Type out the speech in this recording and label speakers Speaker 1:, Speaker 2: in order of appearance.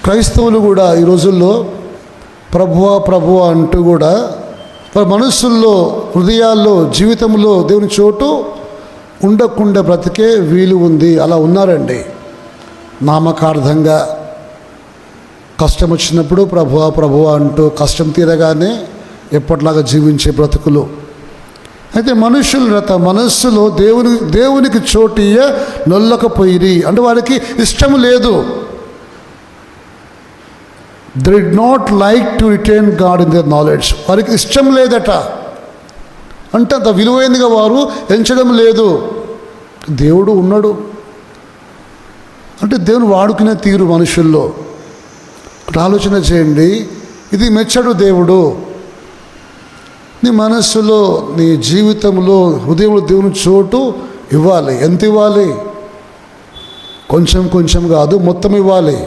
Speaker 1: క్రైస్తవులు కూడా ఈ రోజుల్లో ప్రభువా ప్రభువా అంటూ కూడా వారి మనస్సుల్లో, హృదయాల్లో, జీవితంలో దేవుని చోటు ఉండకుండా బ్రతికే వీలు ఉంది. అలా ఉన్నారండి. నామకార్థంగా కష్టం వచ్చినప్పుడు ప్రభువా ప్రభువా అంటూ, కష్టం తీరగానే ఎప్పటిలాగా జీవించే బ్రతుకులు. అయితే మనుషులు తమ మనస్సులో దేవునికి చోటియ్య నొల్లకపోయిరి, అంటే వారికి ఇష్టం లేదు. They did not like to retain God in their knowledge. వారికి ఇష్టం లేదట, అంటే అంత విలువైనదిగా వారు ఎంచడం లేదు. దేవుడు ఉన్నాడు అంటే దేవుని వాడుకునే తీరు మనుషుల్లో. ఆలోచన చేయండి, ఇది మెచ్చడు దేవుడు. నీ మనస్సులో, నీ జీవితంలో, హృదయంలో దేవుని చోటు ఇవ్వాలి. ఎంత ఇవ్వాలి? కొంచెం కొంచెం కాదు, మొత్తం ఇవ్వాలి.